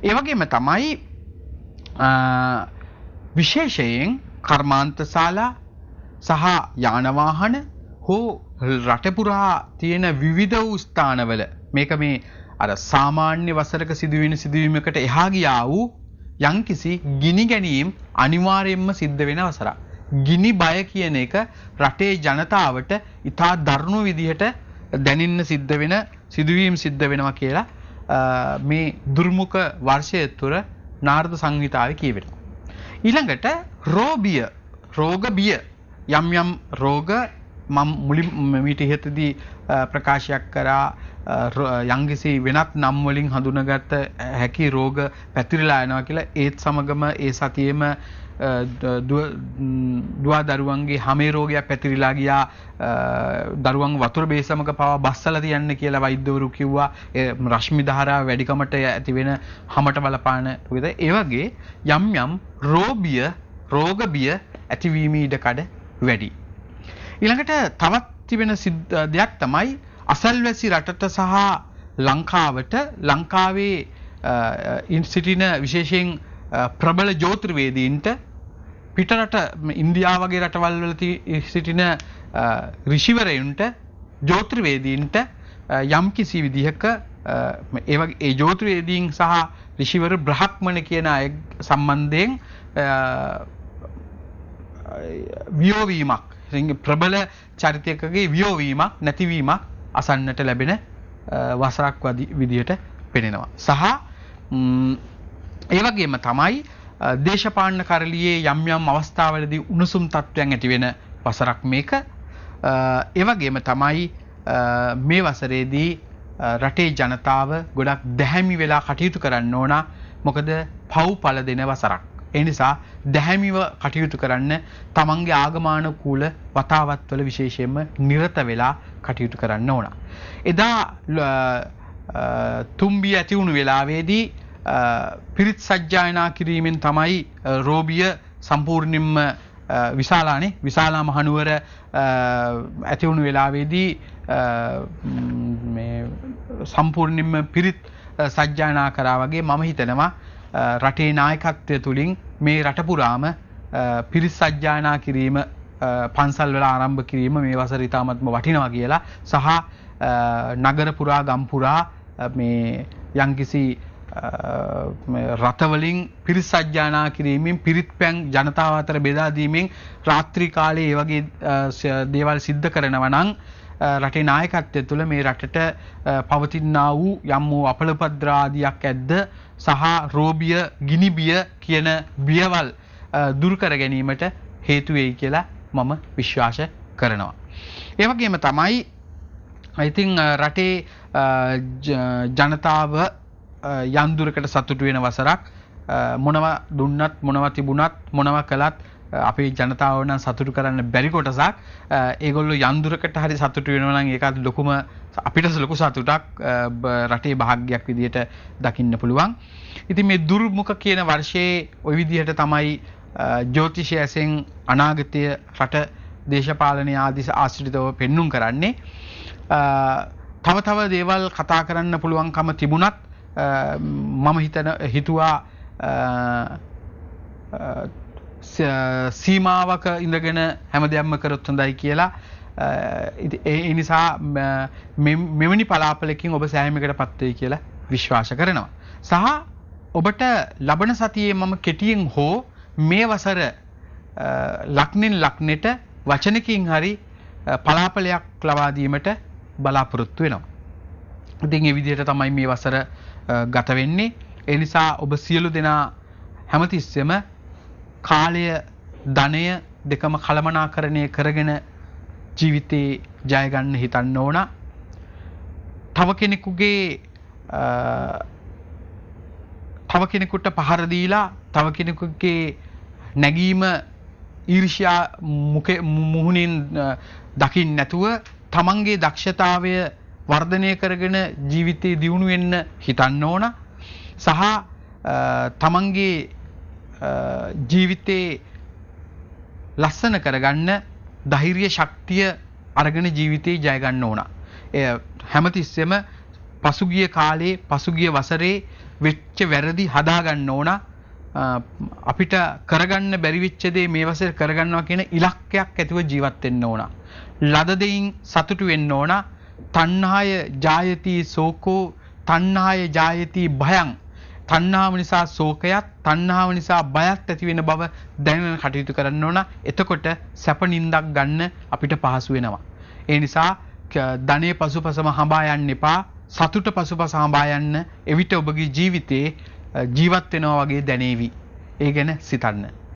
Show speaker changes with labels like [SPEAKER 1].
[SPEAKER 1] ඒ වගේම තමයි විශේෂයෙන් කර්මාන්තශාලා සහ යාන වාහන හෝ රට පුරා තියෙන විවිධ වූ ස්ථානවල මේක මේ අර සාමාන්‍ය වසරක සිදුවෙන සිදුවීමකට එහා ගියා වූ යම්කිසි ගිනි ගැනීම් අනිවාර්යයෙන්ම සිද්ධ වෙන වසරක්. ගිනි බය කියන එක රටේ ජනතාවට ඉතා දරුණු විදිහට දැනෙන්න සිද්ධ වෙන සිදුවීම් සිද්ධ වෙනවා කියලා මේ දුර්මුඛ වර්ෂය තුර නාරද සංහිතාවේ කියවෙනවා. ඊළඟට රෝග බිය යම් යම් රෝග මම මුලින් මීට ඉහතදී ප්‍රකාශයක් කරා යම්කිසි වෙනත් නම් වලින් හඳුනාගත හැකි රෝග පැතිරලා යනවා කියලා. ඒත් සමගම ඒ සතියේම දුවා දරුවන්ගේ හැමේ රෝගයක් පැතිරිලා ගියා. දරුවන් වතුර බේසමක පවා බස්සලා තියන්න කියලා වෛද්‍යවරු කිව්වා. රශ්මි ධාරාව වැඩිකමට ඇති වෙන හැමට බලපාන විදිහ. ඒ වගේ යම් යම් රෝග බිය ඇතිවීම ඉඩකඩ වැඩි. ඊළඟට තවත් තිබෙන දෙයක් තමයි අසල්වැසි රටට සහ ලංකාවේ සිටින විශේෂයෙන් ප්‍රබල ජ්‍යොතිර්වේදීන්ට පිටරට ඉන්දියාව වගේ රටවල් වල සිටින ඍෂිවරයන්ට ජ්‍යොතිර්වේදීන්ට යම් කිසි විදිහක ඒ ජ්‍යොතිර්වේදීන් සහ ඍෂිවර බ්‍රහ්මණ කියන අය සම්බන්ධයෙන් වියෝවීමක් ප්‍රබල චරිතයකගේ වියෝවීමක් නැතිවීමක් අසන්නට ලැබෙන වසරක් විදිහට පෙනෙනවා. සහ ඒ වගේම තමයි දේශපාලන කරලියේ යම් යම් අවස්ථාවලදී උණුසුම් තත්ත්වයන් ඇති වෙන වසරක් මේක. ඒ වගේම තමයි මේ වසරේදී රටේ ජනතාව ගොඩක් දැහැමි වෙලා කටයුතු කරන්න ඕන. මොකද පව්පල දෙන වසරක්. ඒ නිසා දැහැමිව කටයුතු කරන්න තමන්ගේ ආගමානුකූල වතාවත්වල විශේෂයෙන්ම නිරත වෙලා කටයුතු කරන්න ඕන. එදා තුම්බිය ඇති වුණු වෙලාවේදී පිරිත් සජ්ජායනා කිරීමෙන් තමයි රෝබිය සම්පූර්ණයෙන්ම විශාලා මහනුවර ඇති වුණු වෙලාවේදී මේ සම්පූර්ණයෙන්ම පිරිත් සජ්ජායනා කරා වගේ මම හිතනවා රටේ නායකත්වය තුලින් මේ රට පුරාම පිරිත් සජ්ජායනා කිරීම පන්සල් වල ආරම්භ කිරීම මේ වසර ඉතාමත්ම වටිනවා කියලා සහ නගර පුරා ගම් පුරා මේ යම්කිසි රටවලින් පිරිත් සජ්ජායනා කිරීමෙන් පිරිත් පැන් ජනතාව අතර බෙදා දීමෙන් රාත්‍රී කාලයේ ඒ වගේ දේවල් සිද්ධ කරනවා නම් රටේ නායකත්වය තුළ මේ රටට පවතිනා වූ යම් වූ අපලපද්‍රාදියක් ඇද්ද සහ රෝබිය ගිනිබිය කියන බියවල් දුරු කර ගැනීමට හේතු වෙයි කියලා මම විශ්වාස කරනවා. ඒ වගේම තමයි I think රටේ ජනතාව යන්දුරකට සතුටු වෙන වසරක්. මොනවා දුන්නත් මොනවා තිබුණත් මොනවා කළත් අපේ ජනතාව නම් සතුටු කරන්න බැරි කොටසක්. ඒගොල්ලෝ යන්දුරකට හරි සතුටු වෙනවා නම් ඒකත් ලොකුම අපිට ලොකු සතුටක් රටේ භාග්‍යයක් විදියට දකින්න පුළුවන්. ඉතින් මේ දුර්මුඛ කියන වර්ෂයේ ওই විදිහට තමයි ජ්‍යොතිෂයෙන් අනාගතය රට දේශපාලනය ආදී ආශ්‍රිතව පෙන්눔 කරන්නේ. තව දේවල් කතා කරන්න පුළුවන්කම තිබුණත් මම හිතුවා සීමාවක ඉඳගෙන හැමදේම කරොත් හොඳයි කියලා. ඒ නිසා මෙවැනි පලාපලකින් ඔබ සෑහීමකටපත් වෙයි කියලා විශ්වාස කරනවා. සහ ඔබට ලබන සතියේ මම කෙටියෙන් හෝ මේ වසර ලග්නෙන් ලග්නෙට වචනකින් හරි පලාපලයක් ලබා දීමට බලාපොරොත්තු වෙනවා. ඉතින් මේ විදිහට තමයි මේ වසර ගත වෙන්නේ. ඒ නිසා ඔබ සියලු දෙනා හැමතිස්සෙම කාලය ධනය දෙකම කළමනාකරණය කරගෙන ජීවිතේ ජය ගන්න හිතන්න ඕන. තව කෙනෙකුට පහර දීලා තව කෙනෙකුගේ නැගීම ඊර්ෂ්‍යා මුහුණින් දකින්න නැතුව තමන්ගේ දක්ෂතාවය වර්ධනය කරගෙන ජීවිතේ දියුණු වෙන්න හිතන්න ඕන. සහ තමන්ගේ ජීවිතේ ලස්සන කරගන්න ධෛර්ය ශක්තිය අරගෙන ජීවිතේ ජය ගන්න ඕන. හැමතිස්සෙම පසුගිය කාලේ පසුගිය වසරේ වෙච්ච වැරදි හදා ගන්න ඕන. අපිට කරගන්න බැරි වෙච්ච දේ මේ වසරේ කරගන්නවා කියන ඉලක්කයක් ඇතිව ජීවත් වෙන්න ඕන. ලද දෙයින් සතුටු වෙන්න ඕන. තණ්හාය ජායති සෝකෝ තණ්හාය ජායති භයං. තණ්හාව නිසා ශෝකයත් තණ්හාව නිසා බයත් ඇති වෙන බව දැනගෙන කටයුතු කරන්න ඕන. එතකොට සැප නින්දක් ගන්න අපිට පහසු වෙනවා. ඒ නිසා ධනෙ පසුපසම හඹා යන්න එපා. සතුට පසුපස හඹා යන්න. එවිට ඔබගේ ජීවිතේ ජීවත් වෙනවා වගේ දැනේවි. ඒ ගැන සිතන්න.